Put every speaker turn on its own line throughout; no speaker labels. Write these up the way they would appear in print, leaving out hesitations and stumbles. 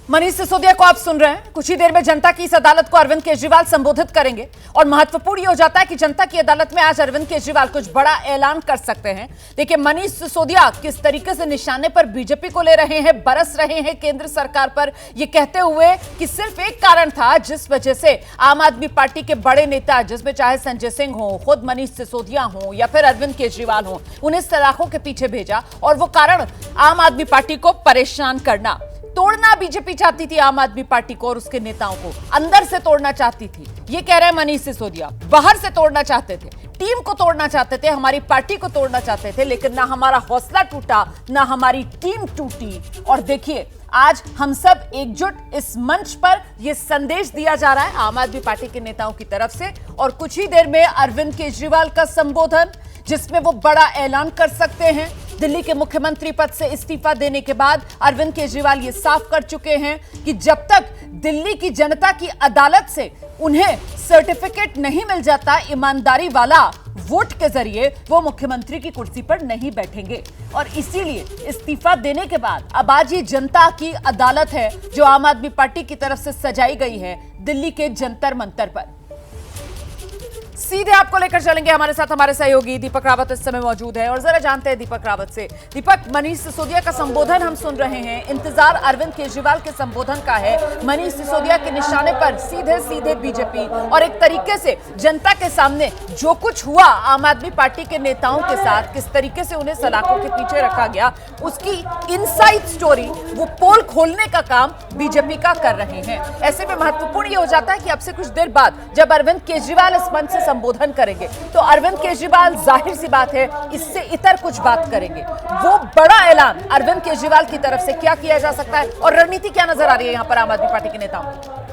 मनीष सिसोदिया को आप सुन रहे हैं। कुछ ही देर में जनता की इस अदालत को अरविंद केजरीवाल संबोधित करेंगे और महत्वपूर्ण ये हो जाता है कि जनता की अदालत में आज अरविंद केजरीवाल कुछ बड़ा ऐलान कर सकते हैं। देखिए मनीष सिसोदिया किस तरीके से निशाने पर बीजेपी को ले रहे हैं, बरस रहे हैं केंद्र सरकार पर, ये कहते हुए कि सिर्फ एक कारण था जिस वजह से आम आदमी पार्टी के बड़े नेता, जिसमें चाहे संजय सिंह हो, खुद मनीष सिसोदिया हो या फिर अरविंद केजरीवाल हो, उन्हें सलाखों के पीछे भेजा और वो कारण आम आदमी पार्टी को परेशान करना, तोड़ना बीजेपी चाहती थी आम आदमी पार्टी को और उसके नेताओं को, अंदर से तोड़ना चाहती थी। ये कह रहे हैं मनीष सिसोदिया, बाहर से तोड़ना चाहते थे, टीम को तोड़ना चाहते थे, हमारी पार्टी को तोड़ना चाहते थे, लेकिन ना हमारा हौसला टूटा, ना हमारी टीम टूटी। और देखिए आज हम सब एकजुट इस मंच पर यह संदेश दिया जा रहा है आम आदमी पार्टी के नेताओं की तरफ से। और कुछ ही देर में अरविंद केजरीवाल का संबोधन, जिसमें वो बड़ा ऐलान कर सकते हैं। दिल्ली के मुख्यमंत्री पद से इस्तीफा देने के बाद अरविंद केजरीवाल ये साफ कर चुके हैं कि जब तक दिल्ली की जनता की अदालत से उन्हें सर्टिफिकेट नहीं मिल जाता ईमानदारी वाला वोट के जरिए, वो मुख्यमंत्री की कुर्सी पर नहीं बैठेंगे। और इसीलिए इस्तीफा देने के बाद अब आज ये जनता की अदालत है जो आम आदमी पार्टी की तरफ से सजाई गई है दिल्ली के जंतर मंतर पर। सीधे आपको लेकर चलेंगे, हमारे साथ हमारे सहयोगी दीपक रावत इस समय मौजूद है और जरा जानते हैं दीपक रावत से। दीपक, मनीष सिसोदिया का संबोधन हम सुन रहे हैं, इंतजार अरविंद केजरीवाल के संबोधन का है। मनीष सिसोदिया के निशाने पर सीधे सीधे बीजेपी और एक तरीके से जनता के सामने जो कुछ हुआ आम आदमी पार्टी के नेताओं के साथ, किस तरीके से उन्हें सलाखों के पीछे रखा गया, उसकी इनसाइड स्टोरी, वो पोल खोलने का काम बीजेपी का कर रहे हैं। ऐसे में महत्वपूर्ण ये हो जाता है कि अब से कुछ देर बाद जब अरविंद केजरीवाल इस मंच से संबोधन करेंगे तो अरविंद केजरीवाल जाहिर सी बात है इससे इतर कुछ बात करेंगे। वो बड़ा ऐलान अरविंद केजरीवाल की तरफ से क्या किया जा सकता है और रणनीति क्या नजर आ रही है यहां पर आम आदमी पार्टी के नेताओं की?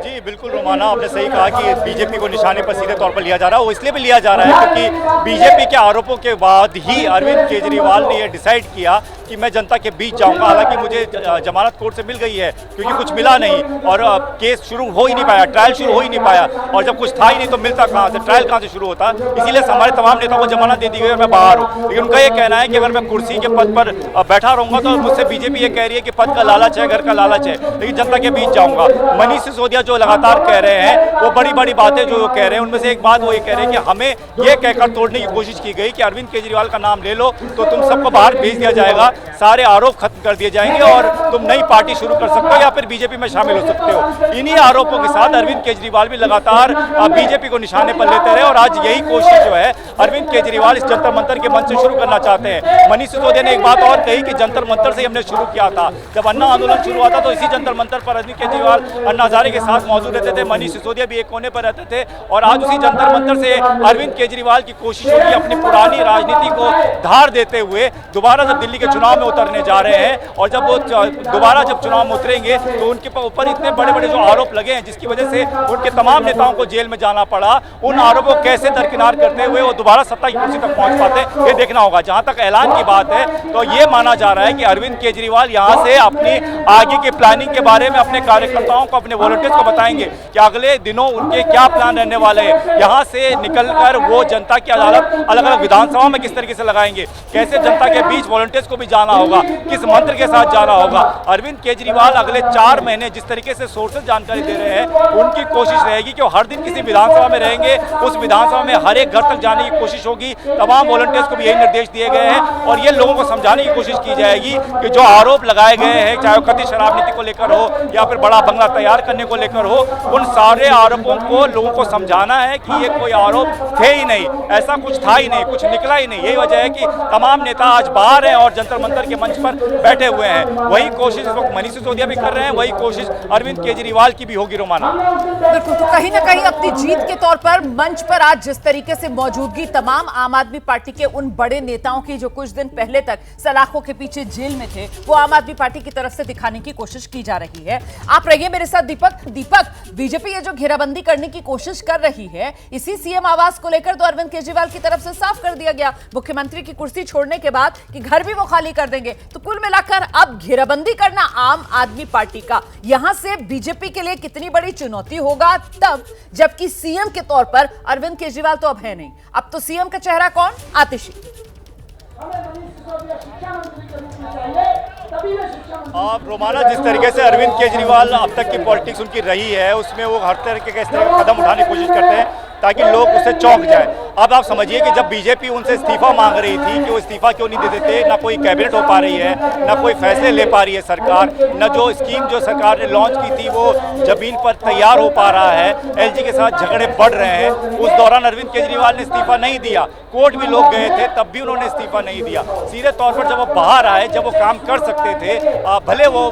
जी बिल्कुल रोमाना, आपने सही कहा कि बीजेपी को निशाने पर सीधे तौर पर लिया जा रहा है। वो इसलिए भी लिया जा रहा है क्योंकि बीजेपी के आरोपों के बाद ही अरविंद केजरीवाल ने यह डिसाइड किया कि मैं जनता के बीच जाऊंगा। हालांकि मुझे जमानत कोर्ट से मिल गई है क्योंकि कुछ मिला नहीं और केस शुरू हो ही नहीं पाया, ट्रायल शुरू हो ही नहीं पाया, और जब कुछ था ही नहीं तो मिलता कहां से, ट्रायल कहां से शुरू होता। इसीलिए हमारे तमाम नेताओं को जमानत दे दी गई और मैं बाहर हूँ। लेकिन उनका यह कहना है कि अगर मैं कुर्सी के पद पर बैठा रहूंगा तो मुझसे बीजेपी ये कह रही है कि पद का लालच है, घर का लालच है, लेकिन जनता के बीच जाऊंगा। मनीष सिसोदिया जो लगातार कह रहे हैं वो बड़ी बड़ी बातें जो कह रहे हैं, उनमें से एक बात वो ये कह रहे हैं कि हमें ये कहकर तोड़ने की कोशिश की गई कि अरविंद केजरीवाल का नाम ले लो तो तुम सबको बाहर भेज दिया जाएगा, सारे आरोप खत्म कर दिए जाएंगे और तुम नई पार्टी शुरू कर सकते हो या फिर बीजेपी में शामिल हो सकते हो। इन्हीं आरोपों के साथ अरविंद केजरीवाल भी लगातार बीजेपी को निशाने पर लेते रहे और आज यही कोशिश जो है अरविंद केजरीवाल इस जंतर मंतर के मंच से शुरू करना चाहते हैं। मनीष सिसोदिया ने एक बात और कही कि जंतर मंतर से हमने शुरू किया था, जब अन्ना आंदोलन शुरू हुआ था तो इसी जंतर मंतर पर अरविंद केजरीवाल अन्ना हजारे के साथ मौजूद रहते थे, मनीष सिसोदिया भी एक कोने पर रहते थे और आज उसी जंतर मंतर से अरविंद केजरीवाल की कोशिश होगी अपनी पुरानी राजनीति को धार देते हुए दोबारा जब दिल्ली के चुनाव में उतरने जा रहे हैं। और जब वो दोबारा जब चुनाव में उतरेंगे तो उनके ऊपर इतने बड़े बड़े जो आरोप लगे हैं जिसकी वजह से उनके तमाम नेताओं को जेल में जाना पड़ा, उन आरोपों को कैसे दरकिनार करते हुए वो दोबारा सत्ता की कुर्सी तक पहुंच पाते हैं ये देखना होगा। जहां तक ऐलान की बात है तो ये माना जा रहा है कि अरविंद केजरीवाल यहां से अपनी आगे की प्लानिंग के बारे में अपने कार्यकर्ताओं को, अपने वॉलंटियर्स को बताएंगे कि अगले दिनों उनके क्या प्लान रहने वाले हैं। यहाँ से निकलकर वो जनता की अदालत अलग अलग विधानसभा में किस तरीके से लगाएंगे, कैसे जनता के बीच वॉलंटियर्स को भी जाना होगा, किस मंत्र के साथ जाना होगा। अरविंद केजरीवाल अगले 4 महीने जिस तरीके से सोर्सेज जानकारी दे रहे हैं, उनकी कोशिश रहेगी कि वो हर दिन किसी विधानसभा में रहेंगे, उस विधानसभा में हर एक घर तक जाने की कोशिश होगी। तमाम वॉलंटियर्स को भी यही निर्देश दिए गए हैं और ये लोगों को समझाने की कोशिश की जाएगी कि जो आरोप लगाए गए हैं, चाहे वो कथित शराब नीति को लेकर हो या फिर बड़ा बंगला तैयार करने को लेकर हो, उन सारे आरोपों को लोगों को समझाना है कि ये कोई आरोप थे ही नहीं, ऐसा कुछ था ही नहीं, कुछ निकला ही नहीं। यही वजह है कि तमाम नेता आज बाहर हैं और जंतर मंतर के मंच पर बैठे हुए हैं। वही कोशिश इस वक्त मनीष सिसोदिया भी कर रहे हैं, वही कोशिश अरविंद केजरीवाल की भी होगी रोमाना।
बिल्कुल, तो कहीं ना कहीं अपनी जीत के तौर पर मंच पर आज जिस तरीके से मौजूदगी तमाम आम आदमी पार्टी के उन बड़े नेताओं की जो कुछ दिन पहले तक सलाखों के पीछे जेल में थे, वो आम आदमी पार्टी की तरफ से दिखाने की कोशिश की जा रही है। आप रहिए मेरे साथ दीपक, बीजेपी ये जो घेराबंदी करने की कोशिश कर रही है, इसी सीएम आवास को लेकर तो अरविंद केजरीवाल की तरफ से साफ कर दिया गया मुख्यमंत्री की कुर्सी छोड़ने के बाद कि घर भी वो खाली कर देंगे। तो कुल मिलाकर अब घेराबंदी करना आम आदमी पार्टी का यहां से बीजेपी के लिए कितनी बड़ी चुनौती होगा, तब जबकि सीएम के तौर पर अरविंद केजरीवाल तो अब है नहीं। अब तो सीएम का चेहरा कौन? आतिशी।
आप रोमाना जिस तरीके से अरविंद केजरीवाल अब तक की पॉलिटिक्स उनकी रही है, उसमें वो हर तरीके के इस तरह के कदम उठाने की कोशिश करते हैं ताकि लोग उससे चौंक जाएं। अब आप समझिए कि जब बीजेपी उनसे इस्तीफा मांग रही थी कि वो इस्तीफा क्यों नहीं दे देते, ना कोई कैबिनेट हो पा रही है, ना कोई फैसले ले पा रही है सरकार, न जो स्कीम जो सरकार ने लॉन्च की थी वो जमीन पर तैयार हो पा रहा है, एलजी के साथ झगड़े बढ़ रहे हैं। उस दौरान अरविंद केजरीवाल ने इस्तीफा नहीं दिया, कोर्ट भी लोग गए थे तब भी उन्होंने इस्तीफा नहीं दिया। सीधे तौर पर जब वो बाहर आए, जब वो काम कर सकते थे, भले वो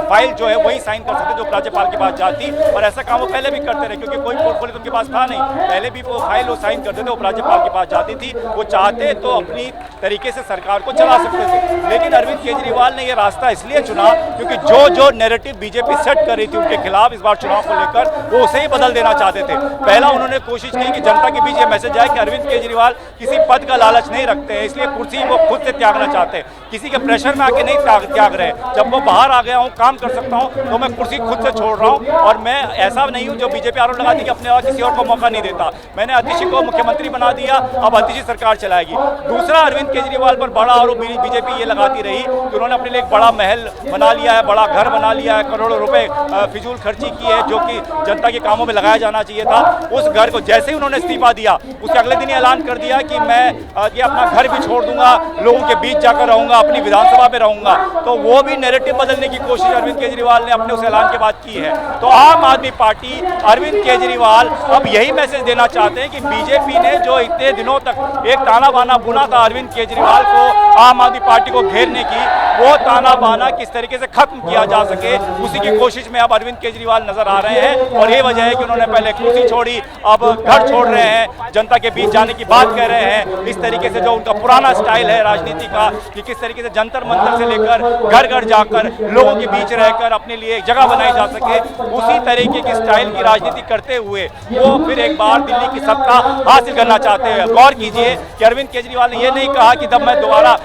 फाइल जो है वही साइन कर सकते जो राज्यपाल के पास जाती, और ऐसा काम वो पहले भी करते रहे क्योंकि कोई पोर्टफोलियो तो उनके पास था नहीं, पहले भी वो फाइल वो साइन करते थे, वो राज्यपाल के पास जाती थी। वो चाहते तो अपनी तरीके से सरकार को चला सकते थे, लेकिन अरविंद केजरीवाल ने ये रास्ता इसलिए चुना क्योंकि जो नैरेटिव बीजेपी सेट कर रही थी उनके खिलाफ इस बार चुनाव को लेकर, वो उसे ही बदल देना चाहते थे। पहला उन्होंने कोशिश की कि जनता के बीच ये मैसेज आए कि अरविंद केजरीवाल किसी पद का लालच नहीं रखते हैं, इसलिए कुर्सी वो खुद से त्यागना चाहते हैं, किसी के प्रेशर में आके नहीं त्याग रहे। जब वो बाहर आ गया हूँ, काम कर सकता हूँ, तो मैं कुर्सी खुद से छोड़ रहा हूँ, और मैं ऐसा नहीं हूँ जो बीजेपी आरोप लगाती कि अपने किसी और को मौका नहीं देता। मैंने अतिशी को मुख्यमंत्री बना दिया, अब अतिशी सरकार चलाएगी। दूसरा, अरविंद केजरीवाल पर बड़ा आरोप बीजेपी ये लगाती रही कि उन्होंने अपने लिए एक बड़ा महल बना लिया है, बड़ा घर बना लिया है, करोड़ों रुपए फिजूल खर्ची की है जो कि जनता के कामों में लगाया जाना चाहिए था। उस घर को जैसे ही उन्होंने इस्तीफा दिया, उसके अगले दिन ऐलान कर दिया कि मैं ये अपना घर भी छोड़ दूंगा, लोगों के बीच जाकर रहूंगा, अपनी विधानसभा में रहूंगा। तो वो भी नैरेटिव बदलने की कोशिश अरविंद केजरीवाल ने अपने उस ऐलान के बाद की है। तो आम आदमी पार्टी, अरविंद केजरीवाल अब यही मैसेज देना चाहते हैं कि बीजेपी ने जो इतने दिनों तक एक ताना बाना बुना था अरविंद केजरीवाल को, आम आदमी पार्टी को घेरने की, वो ताना बाना किस तरीके से खत्म किया जा सके, उसी की कोशिश में अब अरविंद केजरीवाल नजर आ रहे हैं। और ये वजह है कि उन्होंने पहले कुर्सी छोड़ी, अब घर छोड़ रहे हैं, जनता के बीच जाने की बात कह रहे हैं। इस तरीके से जो उनका पुराना स्टाइल है राजनीति का, कि किस तरीके से जंतर मंतर से लेकर घर घर जाकर लोगों के बीच रहकर अपने लिए एक जगह बनाई जा सके, उसी तरीके की स्टाइल की राजनीति करते हुए वो फिर एक बार दिल्ली की सत्ता हासिल करना चाहते हैं। गौर कीजिए कि अरविंद केजरीवाल ने यह नहीं कहा कि जब मैं दोबारा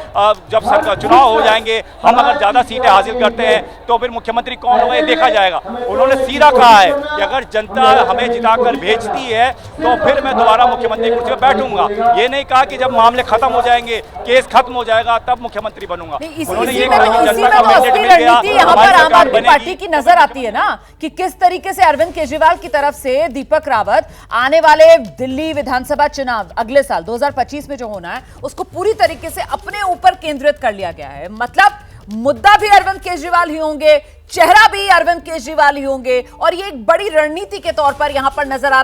जब सरकार चुनाव हो जाएंगे, हम अगर ज्यादा सीटें हासिल करते हैं तो फिर मुख्यमंत्री कौन होगा ये देखा जाएगा। उन्होंने सीधा कहा है कि अगर जनता हमें जिताकर भेजती है तो फिर मैं दोबारा मुख्यमंत्री कुर्सी पर बैठूंगा। ये नहीं कहा कि जब मामले खत्म हो जाएंगे, केस खत्म हो जाएगा, तब मुख्यमंत्री बनूंगा। उन्होंने ये कहा कि जनता का मैंडेट मिल गया,
यहाँ पर आम आदमी पार्टी की नजर आती है ना कि किस तरीके से अरविंद केजरीवाल की तरफ से दीपक रावत आने वाले दिल्ली विधानसभा चुनाव अगले साल 2025 में जो होना है उसको पूरी तरीके से अपने ऊपर केंद्रित कर लिया गया है। मतलब मुद्दा भी अरविंद केजरीवाल ही होंगे, चेहरा भी अरविंद केजरीवाल ही होंगे, और ये एक बड़ी रणनीति के तौर पर यहां पर नजर आ रहा है।